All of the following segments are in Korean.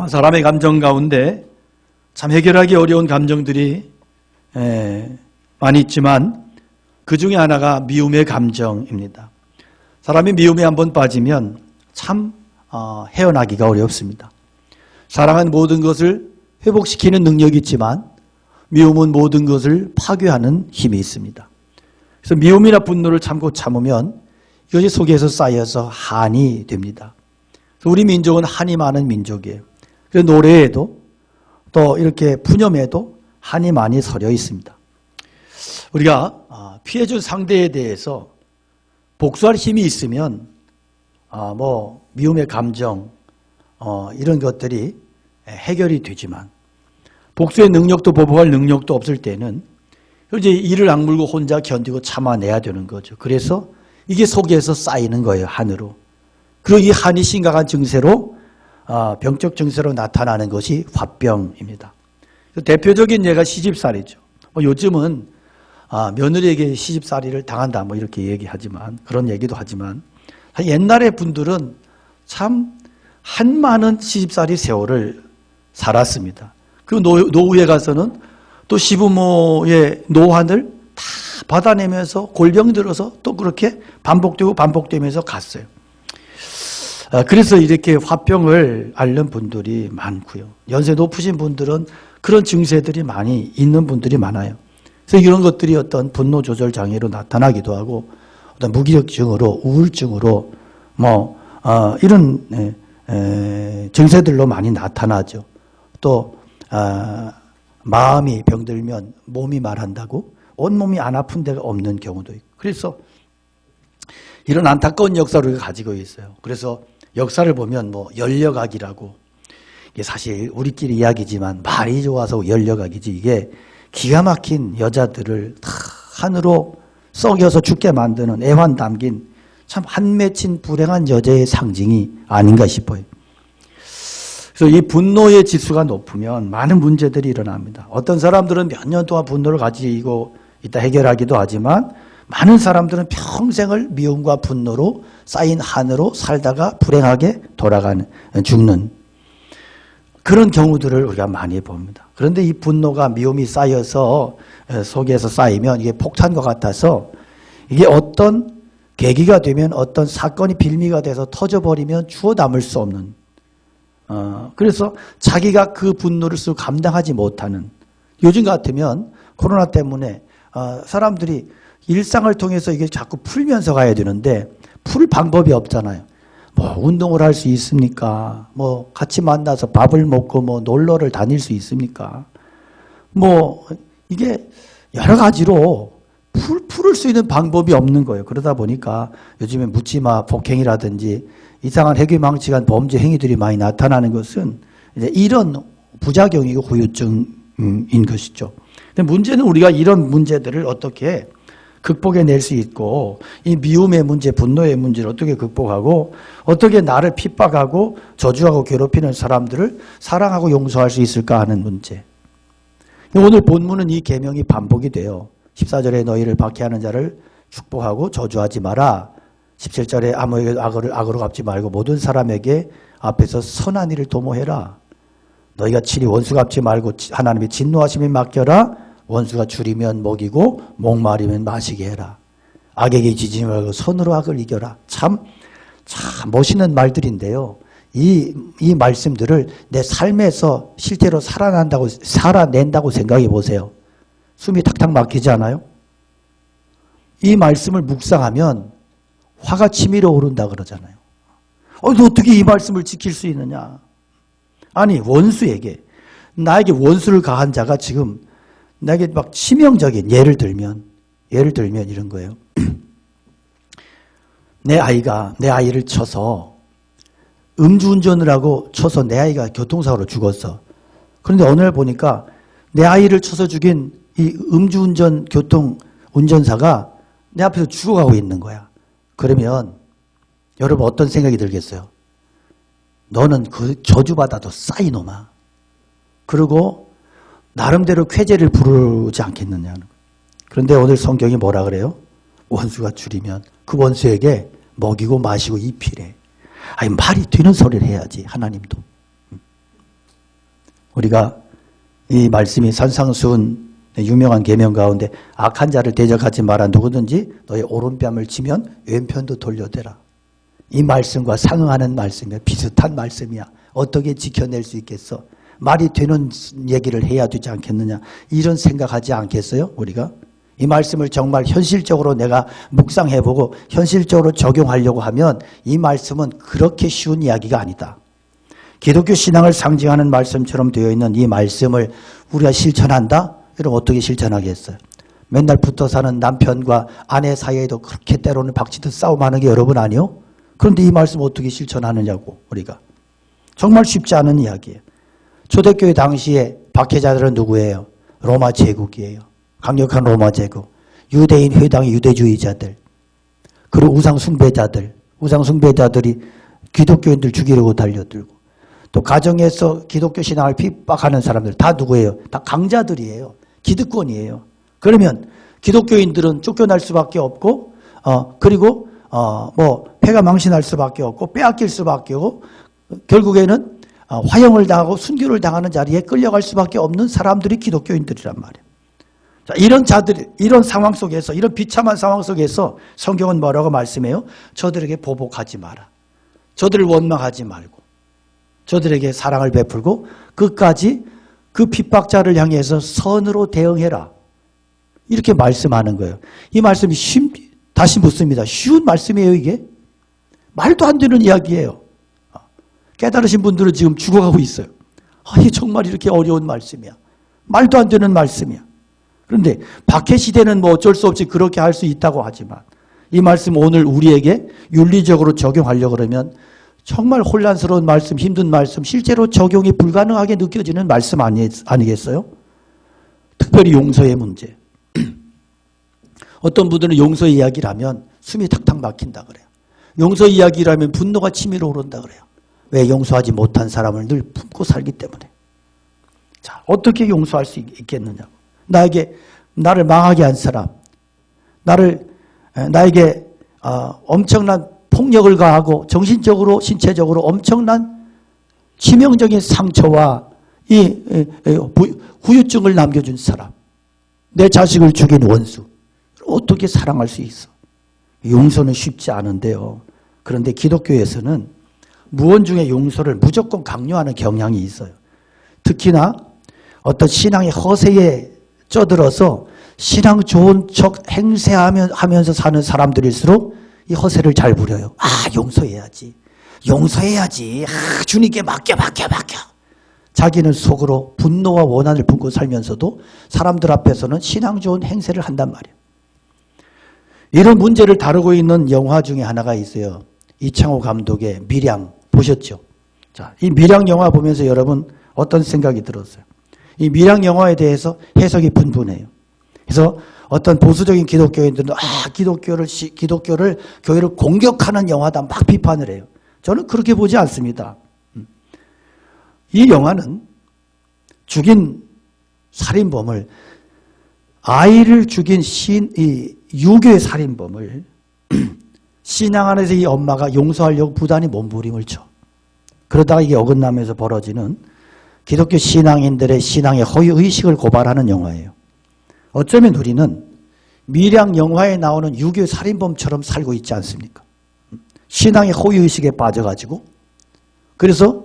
사람의 감정 가운데 참 해결하기 어려운 감정들이 많이 있지만 그 중에 하나가 미움의 감정입니다. 사람이 미움에 한번 빠지면 참 헤어나기가 어렵습니다. 사랑은 모든 것을 회복시키는 능력이 있지만 미움은 모든 것을 파괴하는 힘이 있습니다. 그래서 미움이나 분노를 참고 참으면 이것이 속에서 쌓여서 한이 됩니다. 우리 민족은 한이 많은 민족이에요. 그래서 노래에도 또 이렇게 푸념에도 한이 많이 서려 있습니다. 우리가 피해준 상대에 대해서 복수할 힘이 있으면 미움의 감정 이런 것들이 해결이 되지만 복수의 능력도 보복할 능력도 없을 때는 이제 이를 악물고 혼자 견디고 참아내야 되는 거죠. 그래서 이게 속에서 쌓이는 거예요, 한으로. 그리고 이 한이 심각한 증세로 병적 증세로 나타나는 것이 화병입니다. 대표적인 예가 시집살이죠. 요즘은 며느리에게 시집살이를 당한다 이렇게 얘기하지만 그런 얘기도 하지만 옛날의 분들은 참 한많은 시집살이 세월을 살았습니다. 그 노후에 가서는 또 시부모의 노환을 다 받아내면서 골병 들어서 또 그렇게 반복되면서 갔어요. 그래서 이렇게 화병을 앓는 분들이 많고요. 연세 높으신 분들은 그런 증세들이 많이 있는 분들이 많아요. 그래서 이런 것들이 어떤 분노 조절 장애로 나타나기도 하고 어떤 무기력증으로 우울증으로 이런 증세들로 많이 나타나죠. 또 마음이 병들면 몸이 말한다고 온몸이 안 아픈 데가 없는 경우도 있고 그래서 이런 안타까운 역사를 우리가 가지고 있어요. 그래서 역사를 보면 열려각이라고 이게 사실 우리끼리 이야기지만 말이 좋아서 열려각이지 이게 기가 막힌 여자들을 다 한으로 썩여서 죽게 만드는 애환 담긴 참 한맺힌 불행한 여자의 상징이 아닌가 싶어요. 그래서 이 분노의 지수가 높으면 많은 문제들이 일어납니다. 어떤 사람들은 몇 년 동안 분노를 가지고 있다 해결하기도 하지만 많은 사람들은 평생을 미움과 분노로 쌓인 한으로 살다가 불행하게 죽는 그런 경우들을 우리가 많이 봅니다. 그런데 이 분노가 미움이 쌓여서 속에서 쌓이면 이게 폭탄과 같아서 이게 어떤 계기가 되면 어떤 사건이 빌미가 돼서 터져버리면 주워 담을 수 없는 그래서 자기가 그 분노를 쓰고 감당하지 못하는 요즘 같으면 코로나 때문에 사람들이 일상을 통해서 이게 자꾸 풀면서 가야 되는데 풀 방법이 없잖아요. 운동을 할 수 있습니까? 같이 만나서 밥을 먹고 놀러를 다닐 수 있습니까? 이게 여러 가지로 풀을 수 있는 방법이 없는 거예요. 그러다 보니까 요즘에 묻지마 폭행이라든지 이상한 해괴망측한 범죄 행위들이 많이 나타나는 것은 이제 이런 부작용이고 후유증인 것이죠. 근데 문제는 우리가 이런 문제들을 어떻게 극복해낼 수 있고 이 미움의 문제, 분노의 문제를 어떻게 극복하고 어떻게 나를 핍박하고 저주하고 괴롭히는 사람들을 사랑하고 용서할 수 있을까 하는 문제. 오늘 본문은 이 계명이 반복이 돼요. 14절에 너희를 박해하는 자를 축복하고 저주하지 마라. 17절에 아무에게도 악으로 갚지 말고 모든 사람에게 앞에서 선한 일을 도모해라. 너희가 친히 원수 갚지 말고 하나님의 진노하심에 맡겨라. 원수가 줄이면 먹이고 목마르면 마시게 해라. 악에게 지지 말고 선으로 악을 이겨라. 참 멋있는 말들인데요. 이 말씀들을 내 삶에서 실제로 살아낸다고 생각해 보세요. 숨이 탁탁 막히지 않아요? 이 말씀을 묵상하면 화가 치밀어 오른다 그러잖아요. 너 어떻게 이 말씀을 지킬 수 있느냐? 아니 원수에게 나에게 원수를 가한 자가 지금 나에게 막 치명적인 예를 들면 이런 거예요. 내 아이를 쳐서 음주운전을 하고 쳐서 내 아이가 교통사고로 죽었어. 그런데 어느 날 보니까 내 아이를 쳐서 죽인 이 음주운전 운전사가 내 앞에서 죽어가고 있는 거야. 그러면 여러분 어떤 생각이 들겠어요? 너는 그 저주받아도 싸이 놈아. 그리고 나름대로 쾌재를 부르지 않겠느냐는. 그런데 오늘 성경이 뭐라 그래요? 원수가 줄이면 그 원수에게 먹이고 마시고 입히래. 아니 말이 되는 소리를 해야지 하나님도. 우리가 이 말씀이 산상수훈 유명한 계명 가운데 악한 자를 대적하지 마라. 누구든지 너의 오른뺨을 치면 왼편도 돌려대라. 이 말씀과 상응하는 말씀이야. 비슷한 말씀이야. 어떻게 지켜낼 수 있겠어? 말이 되는 얘기를 해야 되지 않겠느냐. 이런 생각하지 않겠어요? 우리가? 이 말씀을 정말 현실적으로 내가 묵상해보고 현실적으로 적용하려고 하면 이 말씀은 그렇게 쉬운 이야기가 아니다. 기독교 신앙을 상징하는 말씀처럼 되어 있는 이 말씀을 우리가 실천한다? 그럼 어떻게 실천하겠어요? 맨날 붙어 사는 남편과 아내 사이에도 그렇게 때로는 박치듯 싸움하는 게 여러분 아니요? 그런데 이 말씀 어떻게 실천하느냐고 우리가. 정말 쉽지 않은 이야기예요. 초대교회 당시에 박해자들은 누구예요? 로마 제국이에요. 강력한 로마 제국. 유대인 회당의 유대주의자들. 그리고 우상숭배자들이 기독교인들 죽이려고 달려들고 또 가정에서 기독교 신앙을 핍박하는 사람들 다 누구예요? 다 강자들이에요. 기득권이에요. 그러면 기독교인들은 쫓겨날 수밖에 없고 그리고 패가 망신할 수밖에 없고 빼앗길 수밖에 없고 결국에는 화형을 당하고 순교를 당하는 자리에 끌려갈 수밖에 없는 사람들이 기독교인들이란 말이에요. 자, 이런 자들, 이런 상황 속에서, 이런 비참한 상황 속에서 성경은 뭐라고 말씀해요? 저들에게 보복하지 마라. 저들을 원망하지 말고 저들에게 사랑을 베풀고 끝까지 그 핍박자를 향해서 선으로 대응해라. 이렇게 말씀하는 거예요. 이 말씀이 다시 묻습니다. 쉬운 말씀이에요, 이게? 말도 안 되는 이야기예요. 깨달으신 분들은 지금 죽어가고 있어요. 이게 정말 이렇게 어려운 말씀이야. 말도 안 되는 말씀이야. 그런데 박해 시대는 뭐 어쩔 수 없이 그렇게 할 수 있다고 하지만 이 말씀 오늘 우리에게 윤리적으로 적용하려고 그러면 정말 혼란스러운 말씀, 힘든 말씀, 실제로 적용이 불가능하게 느껴지는 말씀 아니겠어요? 특별히 용서의 문제. 어떤 분들은 용서 이야기를 하면 숨이 탁탁 막힌다 그래요. 용서 이야기를 하면 분노가 치밀어 오른다 그래요. 왜? 용서하지 못한 사람을 늘 품고 살기 때문에. 자, 어떻게 용서할 수 있겠느냐고. 나를 망하게 한 사람, 나에게 엄청난 폭력을 가하고 정신적으로, 신체적으로 엄청난 치명적인 상처와 후유증을 남겨준 사람, 내 자식을 죽인 원수, 어떻게 사랑할 수 있어? 용서는 쉽지 않은데요. 그런데 기독교에서는 무언 중에 용서를 무조건 강요하는 경향이 있어요. 특히나 어떤 신앙의 허세에 쩌들어서 신앙 좋은 척 행세하면서 사는 사람들일수록 이 허세를 잘 부려요. 용서해야지. 주님께 맡겨. 자기는 속으로 분노와 원한을 품고 살면서도 사람들 앞에서는 신앙 좋은 행세를 한단 말이에요. 이런 문제를 다루고 있는 영화 중에 하나가 있어요. 이창호 감독의 밀양 보셨죠? 자, 이 밀양 영화 보면서 여러분 어떤 생각이 들었어요? 이 밀양 영화에 대해서 해석이 분분해요. 그래서 어떤 보수적인 기독교인들은 교회를 공격하는 영화다 막 비판을 해요. 저는 그렇게 보지 않습니다. 이 영화는 죽인 살인범을 아이를 죽인 유교의 살인범을 신앙 안에서 이 엄마가 용서하려고 부단히 몸부림을 쳐. 그러다가 이게 어긋나면서 벌어지는 기독교 신앙인들의 신앙의 허위의식을 고발하는 영화예요. 어쩌면 우리는 밀양 영화에 나오는 유교 살인범처럼 살고 있지 않습니까? 신앙의 허위의식에 빠져가지고 그래서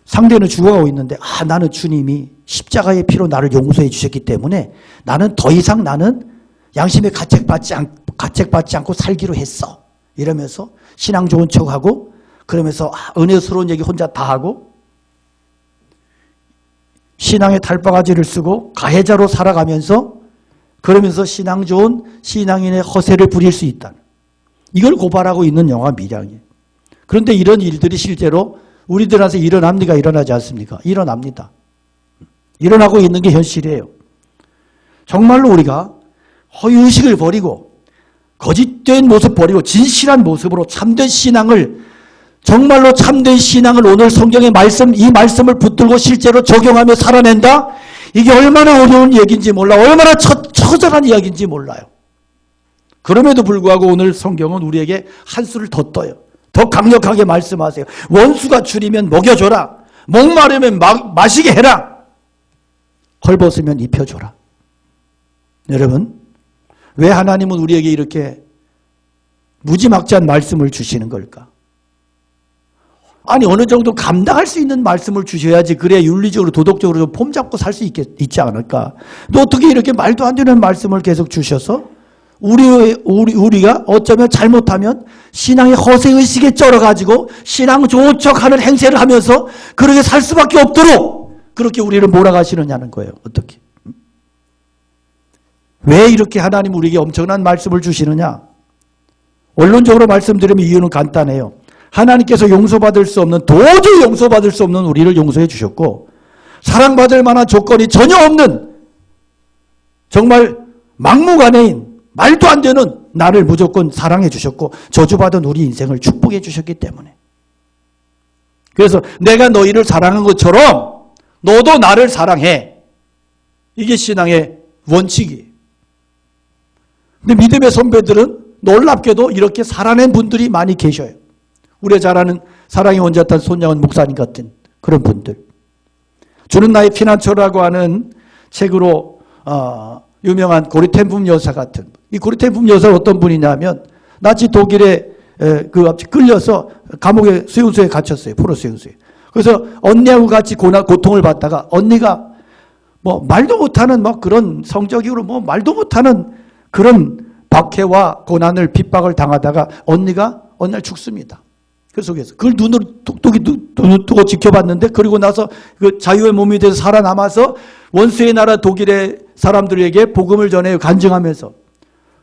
상대는 죽어가고 있는데 나는 주님이 십자가의 피로 나를 용서해 주셨기 때문에 나는 더 이상 양심에 가책받지 않고 살기로 했어. 이러면서 신앙 좋은 척하고 그러면서 은혜스러운 얘기 혼자 다 하고 신앙의 달바가지를 쓰고 가해자로 살아가면서 그러면서 신앙 좋은 신앙인의 허세를 부릴 수 있다. 이걸 고발하고 있는 영화 밀양이에요. 그런데 이런 일들이 실제로 우리들한테 일어납니까? 일어나지 않습니까? 일어납니다. 일어나고 있는 게 현실이에요. 정말로 우리가 허위의식을 버리고 거짓된 모습 버리고 진실한 모습으로 참된 신앙을 정말로 참된 신앙을 오늘 성경의 이 말씀을 붙들고 실제로 적용하며 살아낸다? 이게 얼마나 어려운 얘기인지 몰라. 얼마나 처절한 이야기인지 몰라요. 그럼에도 불구하고 오늘 성경은 우리에게 한 수를 더 떠요. 더 강력하게 말씀하세요. 원수가 줄이면 먹여줘라. 목마르면 마시게 해라. 헐벗으면 입혀줘라. 여러분, 왜 하나님은 우리에게 이렇게 무지막지한 말씀을 주시는 걸까? 아니, 어느 정도 감당할 수 있는 말씀을 주셔야지 그래야 윤리적으로 도덕적으로 좀 폼 잡고 살 수 있지 않을까? 또 어떻게 이렇게 말도 안 되는 말씀을 계속 주셔서 우리가 어쩌면 잘못하면 신앙의 허세의식에 쩔어가지고 신앙 좋은 척하는 행세를 하면서 그렇게 살 수밖에 없도록 그렇게 우리를 몰아가시느냐는 거예요. 어떻게? 왜 이렇게 하나님 우리에게 엄청난 말씀을 주시느냐? 원론적으로 말씀드리면 이유는 간단해요. 하나님께서 용서받을 수 없는, 도저히 용서받을 수 없는 우리를 용서해 주셨고, 사랑받을 만한 조건이 전혀 없는 정말 막무가내인 말도 안 되는 나를 무조건 사랑해 주셨고 저주받은 우리 인생을 축복해 주셨기 때문에. 그래서 내가 너희를 사랑한 것처럼 너도 나를 사랑해. 이게 신앙의 원칙이에요. 근데 믿음의 선배들은 놀랍게도 이렇게 살아낸 분들이 많이 계셔요. 우리가 잘 아는 사랑의 원자탄 손양원 목사님 같은 그런 분들. 주는 나의 피난처라고 하는 책으로 유명한 고리텐품 여사 같은, 이 고리텐품 여사는 어떤 분이냐면 나치 독일에 끌려서 감옥에 수용소에 갇혔어요. 포로 수용소에. 그래서 언니하고 같이 고통을 받다가 언니가 뭐 말도 못하는 뭐 그런 성적으로 뭐 말도 못하는 그런 박해와 고난을 핍박을 당하다가 언니가 어느 날 죽습니다. 그 속에서 그걸 눈으로 톡톡이 두고 지켜봤는데, 그리고 나서 그 자유의 몸이 돼서 살아남아서 원수의 나라 독일의 사람들에게 복음을 전해요. 간증하면서.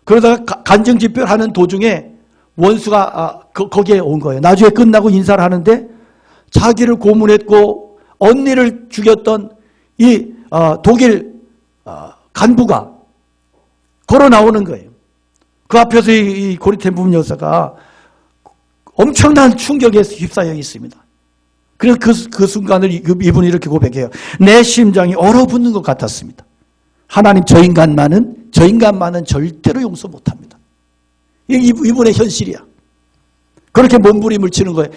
그러다가 간증 집회하는 도중에 원수가 거기에 온 거예요. 나중에 끝나고 인사를 하는데 자기를 고문했고 언니를 죽였던 이 독일 간부가 걸어 나오는 거예요. 그 앞에서 이 고리텐품 여사가 엄청난 충격에 휩싸여 있습니다. 그래서 그 순간을 이분이 이렇게 고백해요. 내 심장이 얼어붙는 것 같았습니다. 하나님, 저 인간만은 절대로 용서 못합니다. 이분의 현실이야. 그렇게 몸부림을 치는 거예요.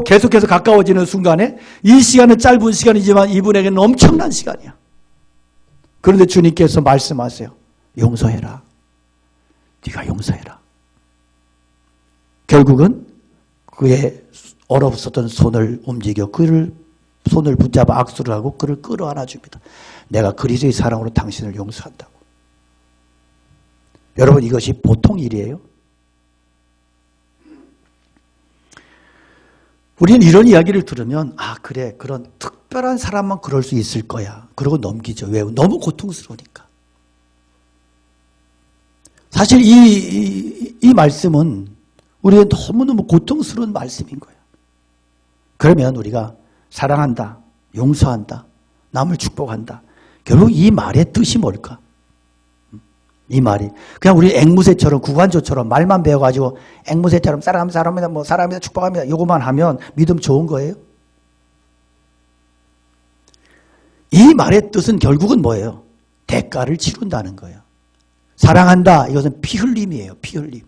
계속해서 가까워지는 순간에 이 시간은 짧은 시간이지만 이분에게는 엄청난 시간이야. 그런데 주님께서 말씀하세요. 용서해라. 네가 용서해라. 결국은 그의 얼어붙었던 손을 움직여 그를 손을 붙잡아 악수를 하고 그를 끌어안아 줍니다. 내가 그리스도의 사랑으로 당신을 용서한다고. 여러분, 이것이 보통 일이에요? 우리는 이런 이야기를 들으면 그래, 그런 특별한 사람만 그럴 수 있을 거야. 그러고 넘기죠. 왜? 너무 고통스러우니까. 사실 이 말씀은 우리는 너무너무 고통스러운 말씀인 거예요. 그러면 우리가 사랑한다, 용서한다, 남을 축복한다. 결국 이 말의 뜻이 뭘까? 이 말이 그냥 우리 앵무새처럼 구간조처럼 말만 배워가지고 앵무새처럼 사랑합니다, 뭐 사랑합니다, 축복합니다 이거만 하면 믿음 좋은 거예요? 이 말의 뜻은 결국은 뭐예요? 대가를 치른다는 거예요. 사랑한다, 이것은 피 흘림이에요. 피 흘림.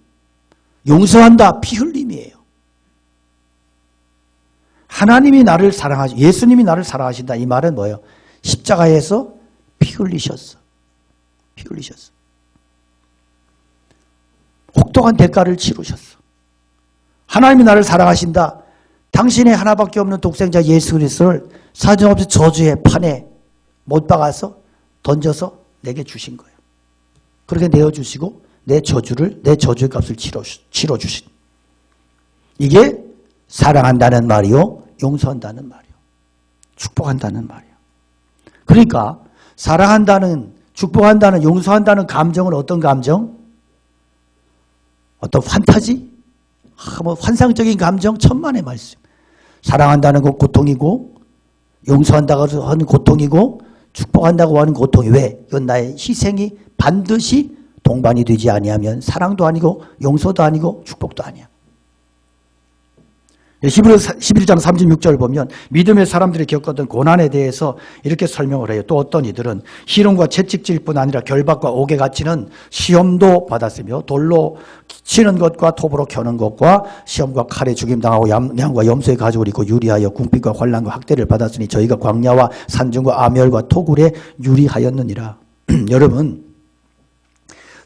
용서한다, 피 흘림이에요. 하나님이 나를 예수님이 나를 사랑하신다. 이 말은 뭐예요? 십자가에서 피 흘리셨어. 피 흘리셨어. 혹독한 대가를 치르셨어. 하나님이 나를 사랑하신다. 당신의 하나밖에 없는 독생자 예수 그리스도를 사정없이 저주의 판에 못 박아서 던져서 내게 주신 거예요. 그렇게 내어주시고 내 저주의 값을 치러주신. 이게 사랑한다는 말이요, 용서한다는 말이요, 축복한다는 말이요. 그러니까 사랑한다는, 축복한다는, 용서한다는 감정은 어떤 감정? 어떤 판타지? 뭐 환상적인 감정? 천만의 말씀. 사랑한다는 건 고통이고, 용서한다고 하는 고통이고, 축복한다고 하는 고통이. 왜? 이건 나의 희생이 반드시 동반이 되지 아니하면 사랑도 아니고 용서도 아니고 축복도 아니야. 히브리서 11장 36절 보면 믿음의 사람들이 겪었던 고난에 대해서 이렇게 설명을 해요. 또 어떤 이들은 희롱과 채찍질뿐 아니라 결박과 옥에 갇히는 시험도 받았으며 돌로 치는 것과 톱으로 켜는 것과 시험과 칼에 죽임당하고 양과 염소의 가죽을 입고 유리하여 궁핍과 환난과 학대를 받았으니 저희가 광야와 산중과 암열과 토굴에 유리하였느니라. 여러분,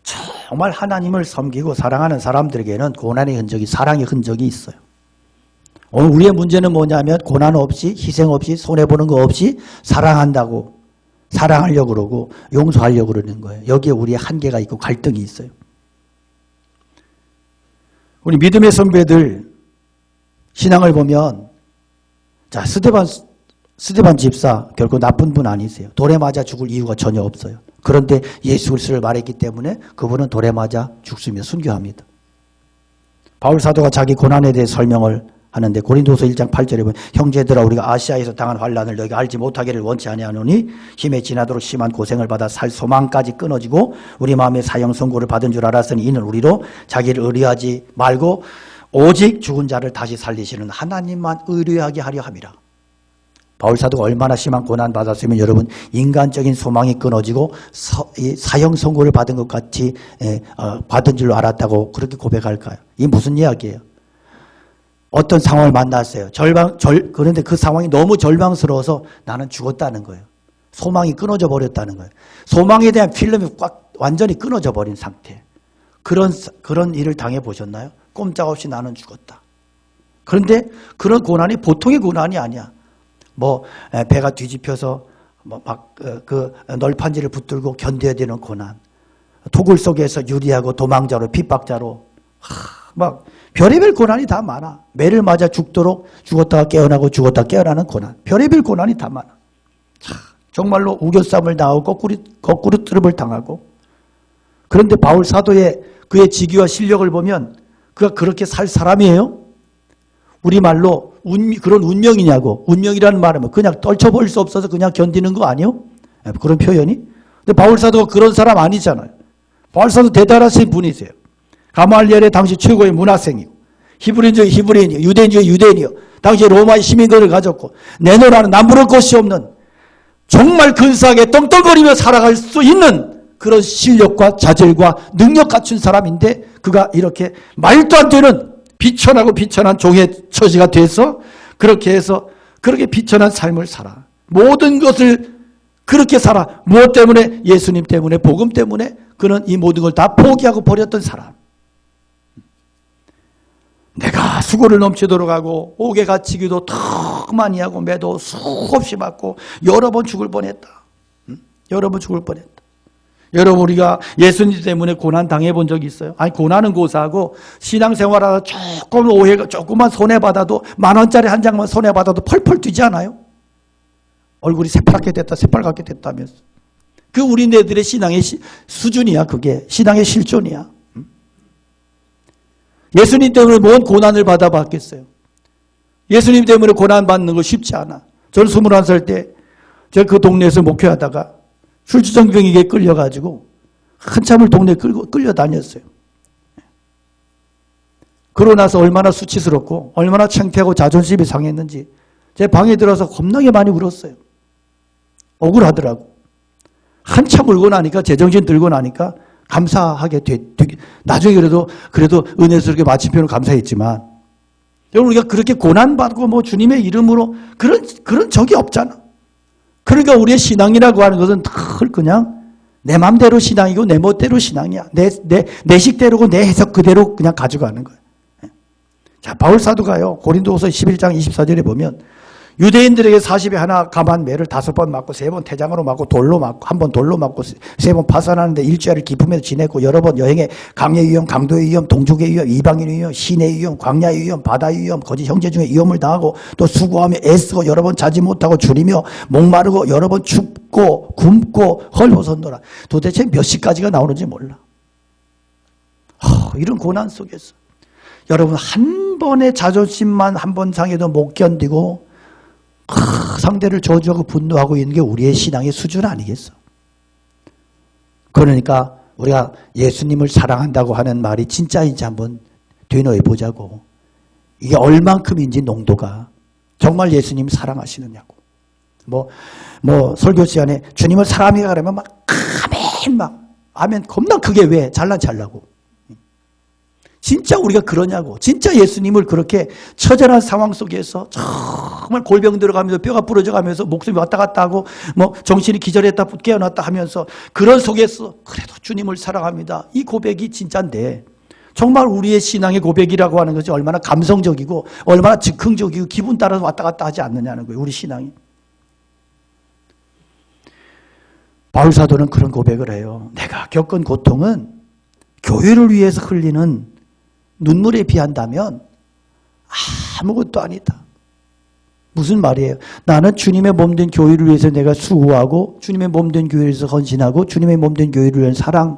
정말 하나님을 섬기고 사랑하는 사람들에게는 고난의 흔적이, 사랑의 흔적이 있어요. 오늘 우리의 문제는 뭐냐면 고난 없이, 희생 없이, 손해보는 거 없이 사랑한다고, 사랑하려고 그러고 용서하려고 그러는 거예요. 여기에 우리의 한계가 있고 갈등이 있어요. 우리 믿음의 선배들 신앙을 보면, 자, 스데반 집사 결코 나쁜 분 아니세요. 돌에 맞아 죽을 이유가 전혀 없어요. 그런데 예수 그리스도를 말했기 때문에 그분은 돌에 맞아 죽습니다. 순교합니다. 바울 사도가 자기 고난에 대해 설명을 하는데 고린도서 1장 8절에 보면 형제들아 우리가 아시아에서 당한 환난을 너희가 알지 못하기를 원치 아니하노니 힘에 지나도록 심한 고생을 받아 살 소망까지 끊어지고 우리 마음에 사형 선고를 받은 줄 알았으니 이는 우리로 자기를 의뢰하지 말고 오직 죽은 자를 다시 살리시는 하나님만 의뢰하게 하려 함이라. 바울 사도가 얼마나 심한 고난 받았으면 여러분 인간적인 소망이 끊어지고 사형 선고를 받은 것 같이 받은 줄로 알았다고 그렇게 고백할까요? 이게 무슨 이야기예요? 어떤 상황을 만났어요. 그런데 그 상황이 너무 절망스러워서 나는 죽었다는 거예요. 소망이 끊어져 버렸다는 거예요. 소망에 대한 필름이 꽉 완전히 끊어져 버린 상태. 그런 일을 당해 보셨나요? 꼼짝없이 나는 죽었다. 그런데 그런 고난이 보통의 고난이 아니야. 배가 뒤집혀서 그 널판지를 붙들고 견뎌야 되는 고난. 토굴 속에서 유리하고 도망자로 핍박자로 별의별 고난이 다 많아. 매를 맞아 죽었다가 깨어나고 죽었다 깨어나는 고난. 별의별 고난이 다 많아. 정말로 우겨쌈을 당하고 거꾸로 뜨름을 당하고. 그런데 바울 사도의 그의 직위와 실력을 보면 그가 그렇게 살 사람이에요? 우리말로 그런 운명이냐고. 운명이라는 말은 그냥 떨쳐버릴 수 없어서 그냥 견디는 거 아니에요? 그런 표현이? 근데 바울 사도가 그런 사람 아니잖아요. 바울 사도 대단하신 분이세요. 가말리엘의 당시 최고의 문학생이고 히브리인 중에 히브리인이요, 유대인 중에 유대인이요. 당시 로마의 시민권을 가졌고 내노라는 남부를 곳이 없는 정말 근사하게 떵떵거리며 살아갈 수 있는 그런 실력과 자질과 능력 갖춘 사람인데 그가 이렇게 말도 안 되는 비천하고 비천한 종의 처지가 돼서 그렇게 해서 그렇게 비천한 삶을 살아. 모든 것을 그렇게 살아. 무엇 때문에? 예수님 때문에, 복음 때문에 그는 이 모든 걸 다 포기하고 버렸던 사람. 내가 수고를 넘치도록 하고 옥에 갇히기도 턱 많이 하고 매도 수없이 맞고 여러 번 죽을 뻔했다. 여러 번 죽을 뻔했다. 여러분 우리가 예수님 때문에 고난 당해본 적이 있어요? 아니 고난은 고사하고 신앙생활하다 조금만 손해받아도 10,000원짜리 한 장만 손해받아도 펄펄 뛰지 않아요? 얼굴이 새파랗게 됐다 새빨갛게 됐다면서. 그 우리네들의 신앙의 수준이야. 그게 신앙의 실존이야. 예수님 때문에 뭔 고난을 받아봤겠어요? 예수님 때문에 고난받는 거 쉽지 않아. 저는 21살 때 제가 그 동네에서 목회하다가 술주정뱅이에 끌려가지고 한참을 동네에 끌려다녔어요. 그러고 나서 얼마나 수치스럽고 얼마나 창피하고 자존심이 상했는지 제 방에 들어서 겁나게 많이 울었어요. 억울하더라고. 한참 울고 나니까 제정신 들고 나니까 감사하게 나중에 그래도 은혜스럽게 마침표는 감사했지만 여러분 우리가 그렇게 고난받고 주님의 이름으로 그런 적이 없잖아. 그러니까 우리의 신앙이라고 하는 것은 늘 그냥 내 맘대로 신앙이고 내 멋대로 신앙이야. 내 식대로고 내 해석 그대로 그냥 가져가는 거예요. 자, 바울 사도가요. 고린도후서 11장 24절에 보면 유대인들에게 40에 하나 감한 매를 5번 맞고 3번 태장으로 맞고 돌로 맞고 1번 돌로 맞고 3번 파산하는데 일주일을 기품에서 지냈고 여러 번 여행에 강의 위험, 강도의 위험, 동족의 위험, 이방인의 위험, 시내의 위험, 광야의 위험, 바다의 위험, 거짓 형제 중에 위험을 당하고 또 수고하며 애쓰고 여러 번 자지 못하고 줄이며 목마르고 여러 번 춥고 굶고 헐벗었노라. 도대체 몇 시까지가 나오는지 몰라. 이런 고난 속에서 여러분 한 번의 자존심만 한 번 상해도 못 견디고 상대를 저주하고 분노하고 있는 게 우리의 신앙의 수준 아니겠어? 그러니까 우리가 예수님을 사랑한다고 하는 말이 진짜인지 한번 되뇌어 보자고. 이게 얼만큼인지 농도가 정말 예수님 사랑하시느냐고. 설교 시간에 주님을 사랑합니다 그러면 아멘 아멘 겁나 크게 왜 잘난 찰라고. 진짜 우리가 그러냐고. 진짜 예수님을 그렇게 처절한 상황 속에서 정말 골병 들어가면서 뼈가 부러져 가면서 목숨이 왔다 갔다 하고 뭐 정신이 기절했다 깨어났다 하면서 그런 속에서 그래도 주님을 사랑합니다. 이 고백이 진짜인데 정말 우리의 신앙의 고백이라고 하는 것이 얼마나 감성적이고 얼마나 즉흥적이고 기분 따라서 왔다 갔다 하지 않느냐는 거예요. 우리 신앙이. 바울 사도는 그런 고백을 해요. 내가 겪은 고통은 교회를 위해서 흘리는 눈물에 비한다면 아무것도 아니다. 무슨 말이에요? 나는 주님의 몸된 교회를 위해서 내가 수고하고 주님의 몸된 교회를 위해서 헌신하고 주님의 몸된 교회를 위한 사랑을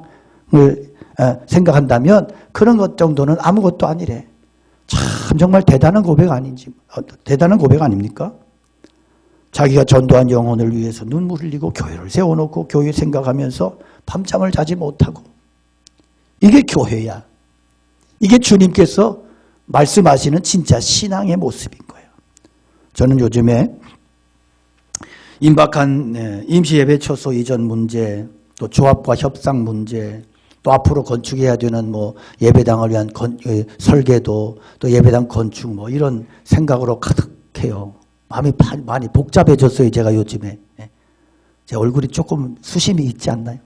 생각한다면 그런 것 정도는 아무것도 아니래. 참 정말 대단한 고백 아닌지 대단한 고백 아닙니까? 자기가 전도한 영혼을 위해서 눈물 흘리고 교회를 세워놓고 교회 생각하면서 밤잠을 자지 못하고 이게 교회야. 이게 주님께서 말씀하시는 진짜 신앙의 모습인 거예요. 저는 요즘에 임박한 임시예배 처소 이전 문제, 또 조합과 협상 문제, 또 앞으로 건축해야 되는 뭐 예배당을 위한 설계도, 또 예배당 건축 뭐 이런 생각으로 가득해요. 마음이 많이 복잡해졌어요. 제가 요즘에. 제 얼굴이 조금 수심이 있지 않나요?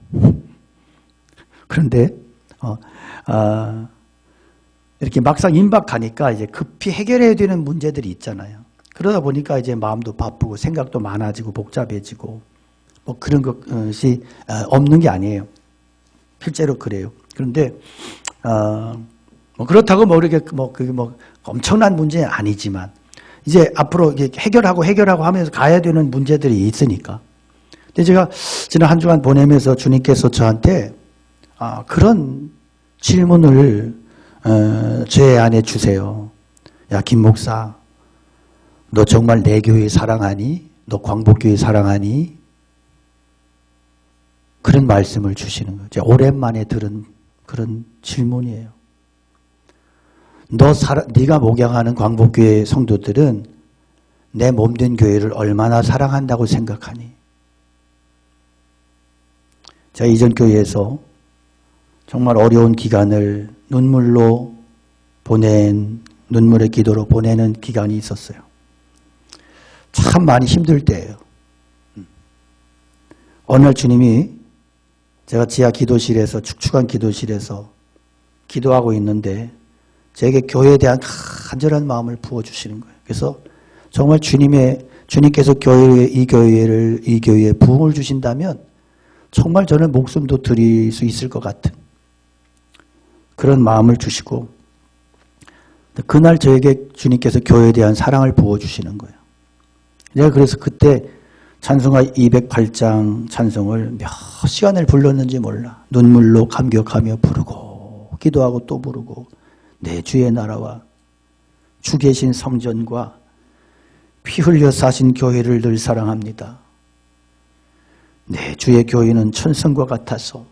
그런데 이렇게 막상 임박하니까 이제 급히 해결해야 되는 문제들이 있잖아요. 그러다 보니까 이제 마음도 바쁘고 생각도 많아지고 복잡해지고 뭐 그런 것이 없는 게 아니에요. 실제로 그래요. 그런데 뭐 그렇다고 뭐 이렇게 그게 뭐 엄청난 문제는 아니지만 이제 앞으로 해결하고 하면서 가야 되는 문제들이 있으니까. 근데 제가 지난 한 주간 보내면서 주님께서 저한테 그런 질문을 제 안에 주세요. 야, 김 목사, 너 정말 내 교회 사랑하니? 너 광복교회 사랑하니? 그런 말씀을 주시는 거죠. 오랜만에 들은 그런 질문이에요. 네가 목양하는 광복교회 성도들은 내 몸된 교회를 얼마나 사랑한다고 생각하니? 제가 이전 교회에서 정말 어려운 기간을 눈물로 눈물의 기도로 보내는 기간이 있었어요. 참 많이 힘들 때예요. 어느 날 주님이 제가 지하 기도실에서 축축한 기도실에서 기도하고 있는데 제게 교회에 대한 간절한 마음을 부어주시는 거예요. 그래서 정말 주님께서 이 교회에 부흥을 주신다면 정말 저는 목숨도 드릴 수 있을 것 같은 그런 마음을 주시고 그날 저에게 주님께서 교회에 대한 사랑을 부어주시는 거예요. 내가 그래서 그때 찬송가 208장 찬송을 몇 시간을 불렀는지 몰라. 눈물로 감격하며 부르고 기도하고 또 부르고 내 주의 나라와 주 계신 성전과 피 흘려 사신 교회를 늘 사랑합니다. 내 주의 교회는 천성과 같아서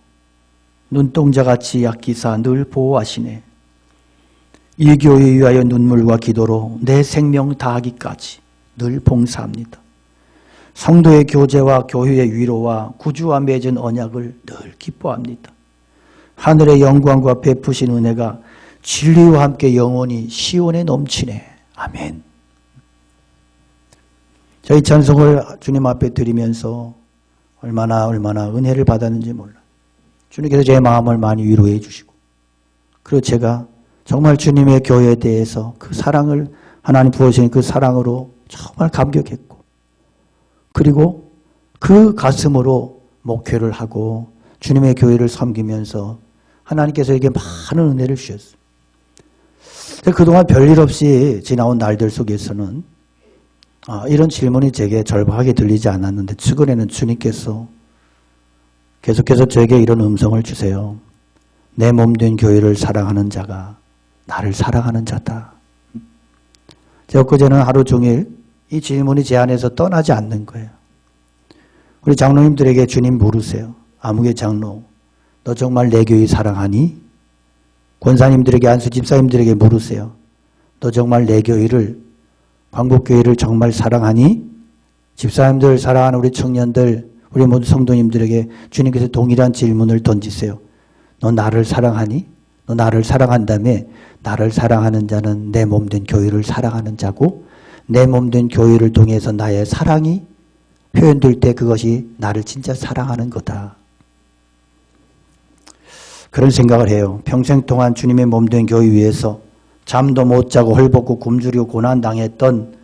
눈동자같이 약기사 늘 보호하시네. 이 교회에 위하여 눈물과 기도로 내 생명 다하기까지 늘 봉사합니다. 성도의 교제와 교회의 위로와 구주와 맺은 언약을 늘 기뻐합니다. 하늘의 영광과 베푸신 은혜가 진리와 함께 영원히 시온에 넘치네. 아멘. 저희 찬송을 주님 앞에 드리면서 얼마나 은혜를 받았는지 몰라. 주님께서 제 마음을 많이 위로해 주시고 그리고 제가 정말 주님의 교회에 대해서 그 사랑을 하나님 부어주신 그 사랑으로 정말 감격했고 그리고 그 가슴으로 목회를 하고 주님의 교회를 섬기면서 하나님께서 에게 많은 은혜를 주셨어요. 그동안 별일 없이 지나온 날들 속에서는 이런 질문이 제게 절박하게 들리지 않았는데 최근에는 주님께서 계속해서 저에게 이런 음성을 주세요. 내 몸된 교회를 사랑하는 자가 나를 사랑하는 자다. 제가 엊그제는 하루 종일 이 질문이 제 안에서 떠나지 않는 거예요. 우리 장로님들에게 주님 물으세요. 아무개 장로, 너 정말 내 교회 사랑하니? 권사님들에게 안수 집사님들에게 물으세요. 너 정말 내 교회를 광복교회를 정말 사랑하니? 집사님들 사랑하는 우리 청년들 우리 모든 성도님들에게 주님께서 동일한 질문을 던지세요. 너 나를 사랑하니? 너 나를 사랑한다며? 나를 사랑하는 자는 내 몸된 교회를 사랑하는 자고 내 몸된 교회를 통해서 나의 사랑이 표현될 때 그것이 나를 진짜 사랑하는 거다. 그런 생각을 해요. 평생 동안 주님의 몸된 교회 위해서 잠도 못 자고 헐벗고 굶주리고 고난당했던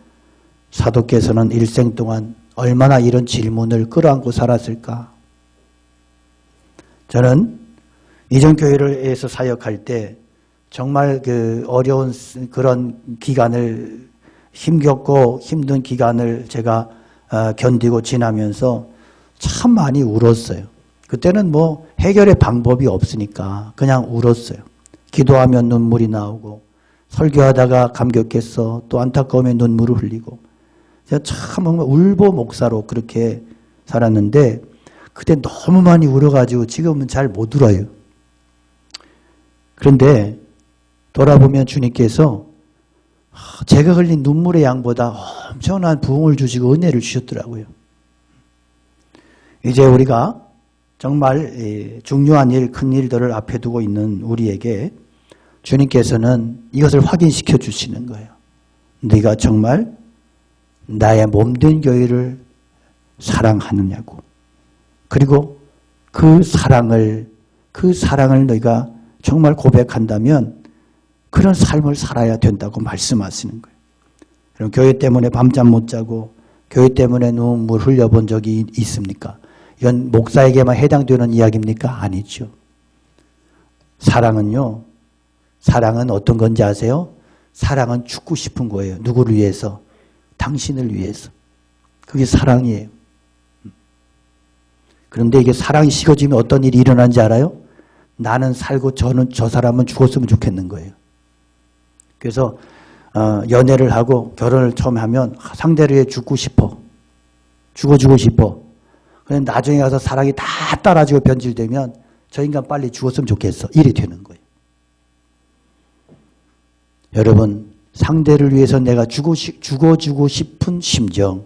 사도께서는 일생 동안 얼마나 이런 질문을 끌어안고 살았을까. 저는 이전 교회에서 사역할 때 정말 그 어려운 그런 기간을 힘겹고 힘든 기간을 제가 견디고 지나면서 참 많이 울었어요. 그때는 뭐 해결의 방법이 없으니까 그냥 울었어요. 기도하면 눈물이 나오고 설교하다가 감격했어. 또 안타까우면 눈물을 흘리고. 제가 참 울보 목사로 그렇게 살았는데 그때 너무 많이 울어가지고 지금은 잘 못 울어요. 그런데 돌아보면 주님께서 제가 흘린 눈물의 양보다 엄청난 부흥을 주시고 은혜를 주셨더라고요. 이제 우리가 정말 중요한 일, 큰 일들을 앞에 두고 있는 우리에게 주님께서는 이것을 확인시켜 주시는 거예요. 네가 정말 나의 몸된 교회를 사랑하느냐고. 그리고 그 사랑을 너희가 정말 고백한다면 그런 삶을 살아야 된다고 말씀하시는 거예요. 그럼 교회 때문에 밤잠 못 자고 교회 때문에 눈물 흘려본 적이 있습니까? 이건 목사에게만 해당되는 이야기입니까? 아니죠. 사랑은 어떤 건지 아세요? 사랑은 죽고 싶은 거예요. 누구를 위해서? 당신을 위해서. 그게 사랑이에요. 그런데 이게 사랑이 식어지면 어떤 일이 일어나는지 알아요? 나는 살고 저 사람은 죽었으면 좋겠는 거예요. 그래서 연애를 하고 결혼을 처음 하면 상대를 위해 죽고 싶어. 죽어주고 싶어. 그런데 나중에 가서 사랑이 다 따라지고 변질되면 저 인간 빨리 죽었으면 좋겠어. 이래 되는 거예요. 여러분, 상대를 위해서 내가 죽어주고 싶은 심정,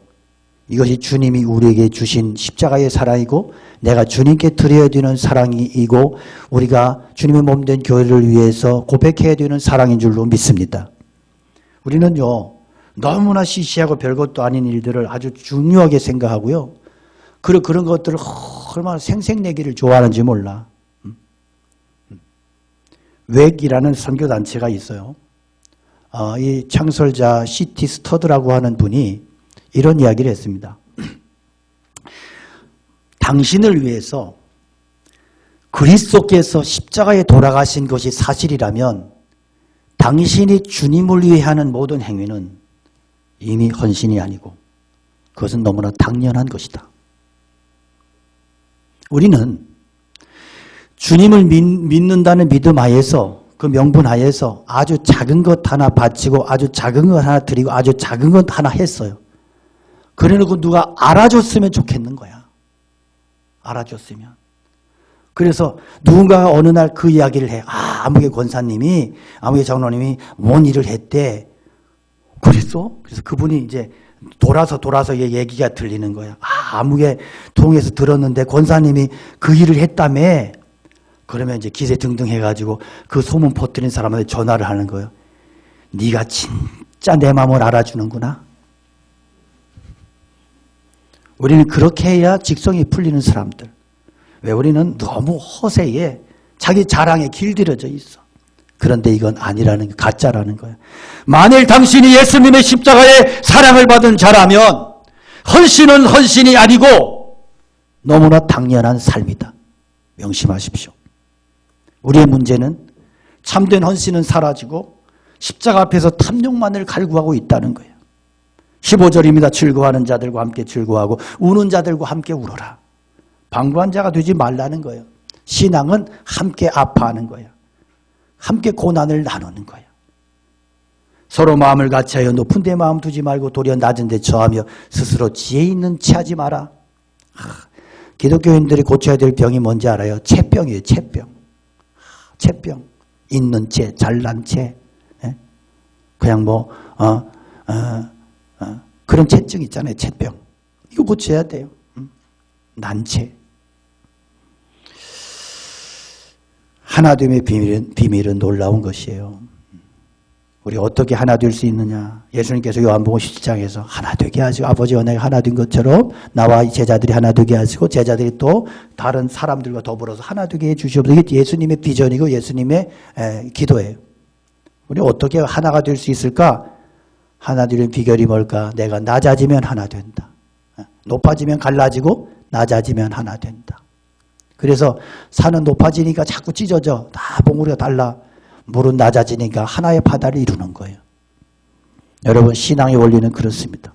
이것이 주님이 우리에게 주신 십자가의 사랑이고 내가 주님께 드려야 되는 사랑이고 우리가 주님의 몸된 교회를 위해서 고백해야 되는 사랑인 줄로 믿습니다. 우리는요, 너무나 시시하고 별것도 아닌 일들을 아주 중요하게 생각하고요. 그런 것들을 얼마나 생색내기를 좋아하는지 몰라. 웩이라는 선교단체가 있어요. 이 창설자 C.T. 스터드라고 하는 분이 이런 이야기를 했습니다. 당신을 위해서 그리스도께서 십자가에 돌아가신 것이 사실이라면 당신이 주님을 위해 하는 모든 행위는 이미 헌신이 아니고 그것은 너무나 당연한 것이다. 우리는 주님을 믿는다는 믿음 하에서 그 명분 하에서 아주 작은 것 하나 바치고 아주 작은 것 하나 드리고 아주 작은 것 하나 했어요. 그래놓고 누가 알아줬으면 좋겠는 거야. 알아줬으면. 그래서 누군가가 어느 날 그 이야기를 해. 아무개 권사님이, 아무개 장로님이 뭔 일을 했대. 그랬어? 그래서 그분이 이제 돌아서 얘기가 들리는 거야. 아무개 통해서 들었는데 권사님이 그 일을 했다며. 그러면 이제 기세 등등 해가지고 그 소문 퍼뜨린 사람한테 전화를 하는 거예요. 네가 진짜 내 마음을 알아주는구나. 우리는 그렇게 해야 직성이 풀리는 사람들. 왜 우리는 너무 허세에 자기 자랑에 길들여져 있어. 그런데 이건 아니라는 게 가짜라는 거야. 만일 당신이 예수님의 십자가의 사랑을 받은 자라면 헌신은 헌신이 아니고 너무나 당연한 삶이다. 명심하십시오. 우리의 문제는 참된 헌신은 사라지고 십자가 앞에서 탐욕만을 갈구하고 있다는 거예요. 15절입니다. 즐거워하는 자들과 함께 즐거워하고 우는 자들과 함께 울어라. 방구한 자가 되지 말라는 거예요. 신앙은 함께 아파하는 거예요. 함께 고난을 나누는 거예요. 서로 마음을 같이하여 높은 데 마음 두지 말고 도리어 낮은 데 처하며 스스로 지혜 있는 체하지 마라. 기독교인들이 고쳐야 될 병이 뭔지 알아요? 체병이에요. 체병. 체병. 있는 채, 잘난 채. 그냥 그런 체증 있잖아요. 체병. 이거 고쳐야 돼요. 난체. 하나됨의 비밀은 놀라운 것이에요. 우리 어떻게 하나 될 수 있느냐. 예수님께서 요한복음 17장에서 하나 되게 하시고 아버지와 내가 하나 된 것처럼 나와 제자들이 하나 되게 하시고 제자들이 또 다른 사람들과 더불어서 하나 되게 해주시옵소서. 이게 예수님의 비전이고 예수님의 기도예요. 우리 어떻게 하나가 될 수 있을까? 하나 되는 비결이 뭘까? 내가 낮아지면 하나 된다. 높아지면 갈라지고 낮아지면 하나 된다. 그래서 산은 높아지니까 자꾸 찢어져. 다 봉우리가 달라. 물은 낮아지니까 하나의 바다를 이루는 거예요. 여러분 신앙의 원리는 그렇습니다.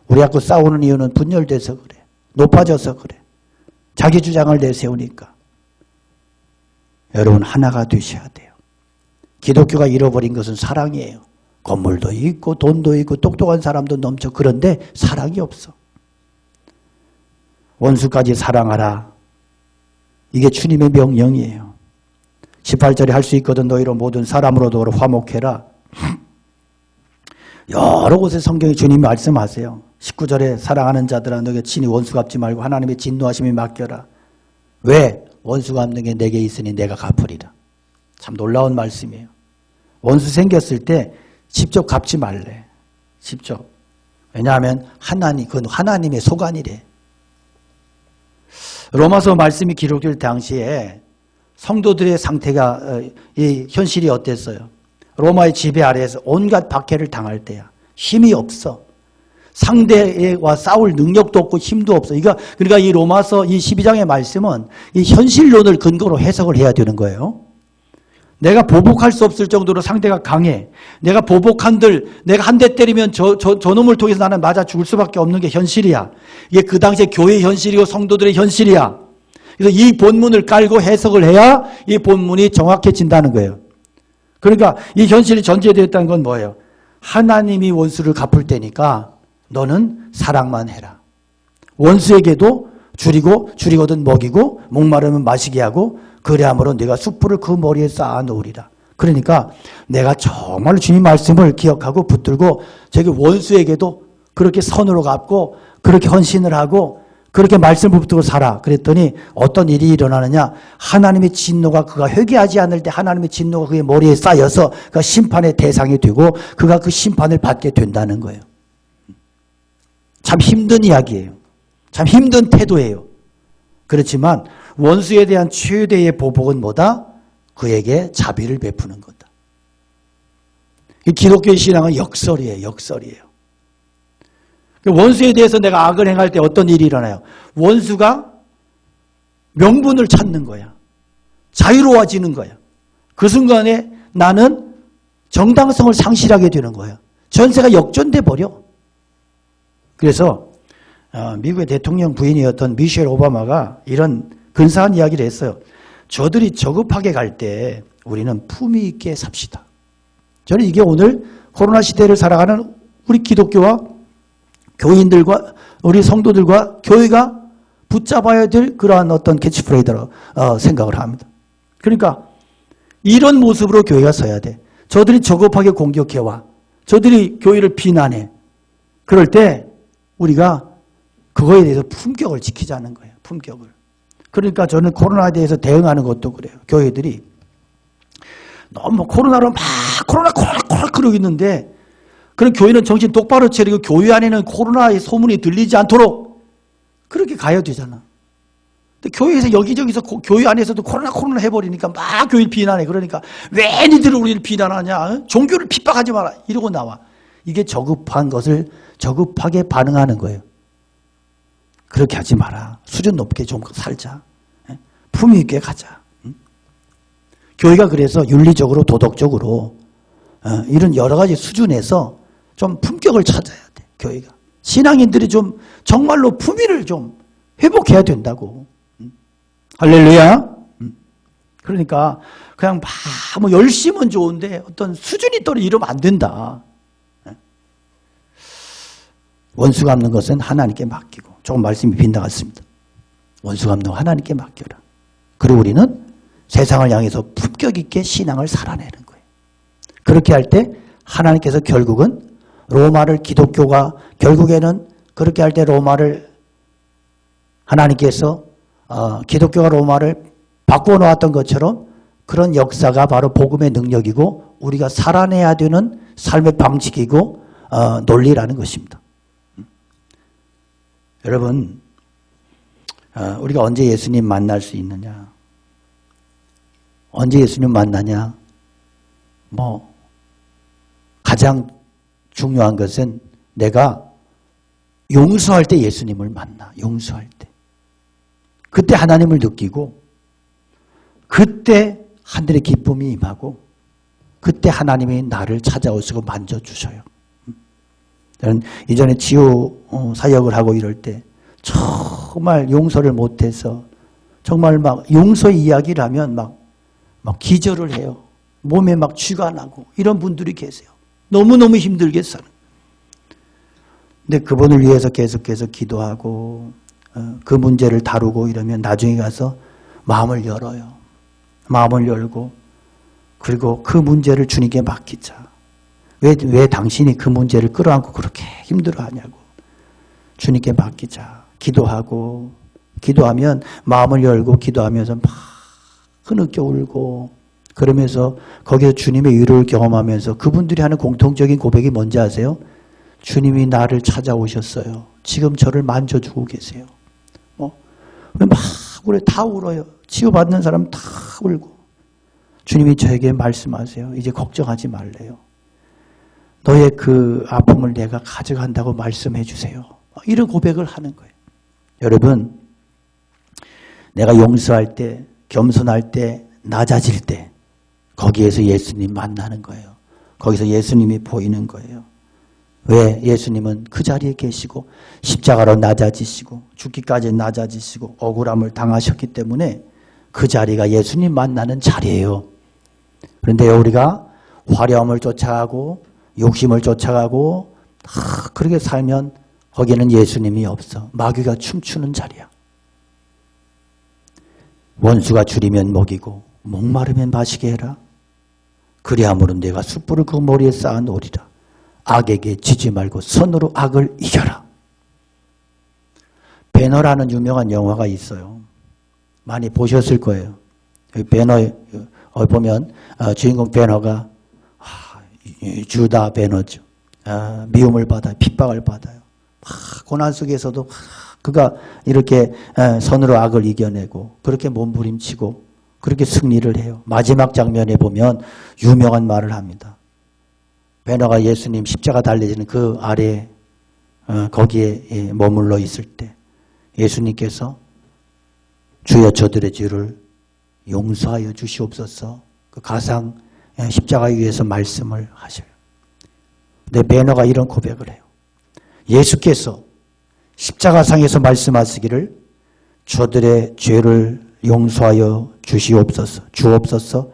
우리 갖고 싸우는 이유는 분열돼서 그래. 높아져서 그래. 자기 주장을 내세우니까. 여러분 하나가 되셔야 돼요. 기독교가 잃어버린 것은 사랑이에요. 건물도 있고 돈도 있고 똑똑한 사람도 넘쳐. 그런데 사랑이 없어. 원수까지 사랑하라. 이게 주님의 명령이에요. 18절에 할 수 있거든 너희로 모든 사람으로도 화목해라. 여러 곳에 성경에 주님이 말씀하세요. 19절에 사랑하는 자들아 너희가 친히 원수 갚지 말고 하나님의 진노하심에 맡겨라. 왜? 원수 갚는 게 내게 있으니 내가 갚으리라. 참 놀라운 말씀이에요. 원수 생겼을 때 직접 갚지 말래. 직접. 왜냐하면 그건 하나님의 소관이래. 로마서 말씀이 기록될 당시에 성도들의 상태가 이 현실이 어땠어요? 로마의 지배 아래에서 온갖 박해를 당할 때야. 힘이 없어. 상대와 싸울 능력도 없고 힘도 없어. 그러니까 이 로마서 이 12장의 말씀은 이 현실론을 근거로 해석을 해야 되는 거예요. 내가 보복할 수 없을 정도로 상대가 강해. 내가 보복한들, 내가 한 대 때리면 저 놈을 통해서 나는 맞아 죽을 수밖에 없는 게 현실이야. 이게 그 당시에 교회의 현실이고 성도들의 현실이야. 그래서 이 본문을 깔고 해석을 해야 이 본문이 정확해진다는 거예요. 그러니까 이 현실이 전제되었다는 건 뭐예요? 하나님이 원수를 갚을 때니까 너는 사랑만 해라. 원수에게도 줄이거든 먹이고 목마르면 마시게 하고 그래야므로 네가 숯불을 그 머리에 쌓아 놓으리라. 그러니까 내가 정말 주님 말씀을 기억하고 붙들고 저기 원수에게도 그렇게 선으로 갚고 그렇게 헌신을 하고 그렇게 말씀을 붙들고 살아. 그랬더니 어떤 일이 일어나느냐. 하나님의 진노가 그가 회개하지 않을 때 하나님의 진노가 그의 머리에 쌓여서 그가 심판의 대상이 되고 그가 그 심판을 받게 된다는 거예요. 참 힘든 이야기예요. 참 힘든 태도예요. 그렇지만 원수에 대한 최대의 보복은 뭐다? 그에게 자비를 베푸는 거다. 이 기독교의 신앙은 역설이에요. 원수에 대해서 내가 악을 행할 때 어떤 일이 일어나요? 원수가 명분을 찾는 거야. 자유로워지는 거야. 그 순간에 나는 정당성을 상실하게 되는 거야. 전세가 역전돼 버려. 그래서 미국의 대통령 부인이었던 미셸 오바마가 이런 근사한 이야기를 했어요. 저들이 저급하게 갈 때 우리는 품위 있게 삽시다. 저는 이게 오늘 코로나 시대를 살아가는 우리 기독교와 교인들과 우리 성도들과 교회가 붙잡아야 될 그러한 어떤 캐치프레이즈라고 생각을 합니다. 그러니까 이런 모습으로 교회가 서야 돼. 저들이 저급하게 공격해와. 저들이 교회를 비난해. 그럴 때 우리가 그거에 대해서 품격을 지키자는 거예요. 품격을. 그러니까 저는 코로나에 대해서 대응하는 것도 그래요. 교회들이 너무 코로나로 막 코로나 그러고 있는데 그런 교회는 정신 똑바로 차리고 교회 안에는 코로나의 소문이 들리지 않도록 그렇게 가야 되잖아. 근데 교회에서 여기저기서 교회 안에서도 코로나 해버리니까 막 교회를 비난해. 그러니까 왜 니들은 우리를 비난하냐? 종교를 핍박하지 마라. 이러고 나와. 이게 저급한 것을 저급하게 반응하는 거예요. 그렇게 하지 마라. 수준 높게 좀 살자. 품위 있게 가자. 교회가 그래서 윤리적으로 도덕적으로 이런 여러 가지 수준에서 좀 품격을 찾아야 돼. 교회가. 신앙인들이 좀 정말로 품위를 좀 회복해야 된다고. 할렐루야. 그러니까 그냥 뭐 열심은 좋은데 어떤 수준이 떨어 이러면 안 된다. 원수 갚는 것은 하나님께 맡기고. 조금 말씀이 빗나갔습니다. 원수 갚는 거 하나님께 맡겨라. 그리고 우리는 세상을 향해서 품격 있게 신앙을 살아내는 거예요. 그렇게 할 때 하나님께서 결국은 로마를 기독교가 결국에는 그렇게 할 때 로마를 하나님께서 기독교가 로마를 바꾸어 놓았던 것처럼 그런 역사가 바로 복음의 능력이고 우리가 살아내야 되는 삶의 방식이고 논리라는 것입니다. 여러분, 우리가 언제 예수님 만날 수 있느냐? 언제 예수님 만나냐? 가장 중요한 것은 내가 용서할 때 예수님을 만나. 용서할 때. 그때 하나님을 느끼고 그때 하늘의 기쁨이 임하고 그때 하나님이 나를 찾아오시고 만져주셔요. 저는 이전에 치유 사역을 하고 이럴 때 정말 용서를 못해서 정말 막 용서 이야기를 하면 막 기절을 해요. 몸에 막 쥐가 나고 이런 분들이 계세요. 너무너무 힘들게 사는. 근데 그분을 위해서 계속해서 기도하고 그 문제를 다루고 이러면 나중에 가서 마음을 열어요. 마음을 열고 그리고 그 문제를 주님께 맡기자. 왜 당신이 그 문제를 끌어안고 그렇게 힘들어하냐고. 주님께 맡기자. 기도하고 기도하면 마음을 열고 기도하면서 막 흐느껴 울고 그러면서 거기서 주님의 위로를 경험하면서 그분들이 하는 공통적인 고백이 뭔지 아세요? 주님이 나를 찾아오셨어요. 지금 저를 만져주고 계세요. 막 우리 다 울어요. 치유받는 사람 다 울고 주님이 저에게 말씀하세요. 이제 걱정하지 말래요. 너의 그 아픔을 내가 가져간다고 말씀해 주세요. 이런 고백을 하는 거예요. 여러분, 내가 용서할 때, 겸손할 때, 낮아질 때 거기에서 예수님 만나는 거예요. 거기서 예수님이 보이는 거예요. 왜? 예수님은 그 자리에 계시고 십자가로 낮아지시고 죽기까지 낮아지시고 억울함을 당하셨기 때문에 그 자리가 예수님 만나는 자리예요. 그런데 우리가 화려함을 쫓아가고 욕심을 쫓아가고 그렇게 살면 거기에는 예수님이 없어. 마귀가 춤추는 자리야. 원수가 줄이면 먹이고 목마르면 마시게 해라. 그리함으로 내가 숯불을 그 머리에 쌓아 놓으리라. 악에게 지지 말고 선으로 악을 이겨라. 배너라는 유명한 영화가 있어요. 많이 보셨을 거예요. 배너에 보면 주인공 배너가 주다 배너죠. 미움을 받아요. 핍박을 받아요. 고난 속에서도 그가 이렇게 선으로 악을 이겨내고 그렇게 몸부림치고 그렇게 승리를 해요. 마지막 장면에 보면 유명한 말을 합니다. 배너가 예수님 십자가 달려지는 그 아래 거기에 머물러 있을 때 예수님께서 주여 저들의 죄를 용서하여 주시옵소서 그 가상 십자가 위에서 말씀을 하셔요. 근데 배너가 이런 고백을 해요. 예수께서 십자가상에서 말씀하시기를 저들의 죄를 용서하여 주옵소서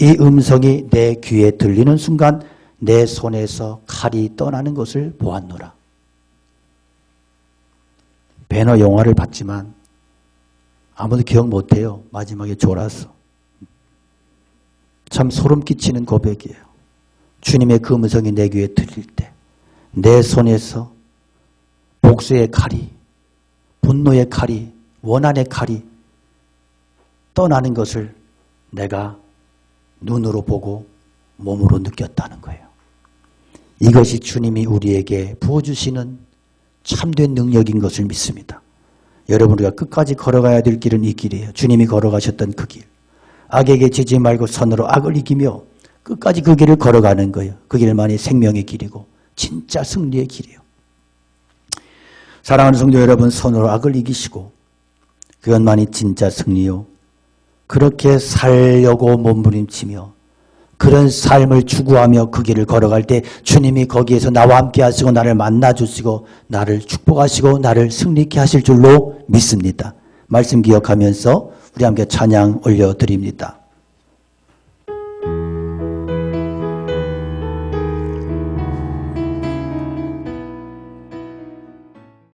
이 음성이 내 귀에 들리는 순간 내 손에서 칼이 떠나는 것을 보았노라. 배너 영화를 봤지만 아무도 기억 못해요. 마지막에 졸았어. 참 소름 끼치는 고백이에요. 주님의 그 음성이 내 귀에 들릴 때 내 손에서 복수의 칼이, 분노의 칼이, 원한의 칼이 떠나는 것을 내가 눈으로 보고 몸으로 느꼈다는 거예요. 이것이 주님이 우리에게 부어주시는 참된 능력인 것을 믿습니다. 여러분, 우리가 끝까지 걸어가야 될 길은 이 길이에요. 주님이 걸어가셨던 그 길. 악에게 지지 말고 선으로 악을 이기며 끝까지 그 길을 걸어가는 거예요. 그 길만이 생명의 길이고 진짜 승리의 길이에요. 사랑하는 성도 여러분, 선으로 악을 이기시고 그것만이 진짜 승리요. 그렇게 살려고 몸부림치며 그런 삶을 추구하며 그 길을 걸어갈 때 주님이 거기에서 나와 함께 하시고 나를 만나주시고 나를 축복하시고 나를 승리케 하실 줄로 믿습니다. 말씀 기억하면서 우리 함께 찬양 올려드립니다.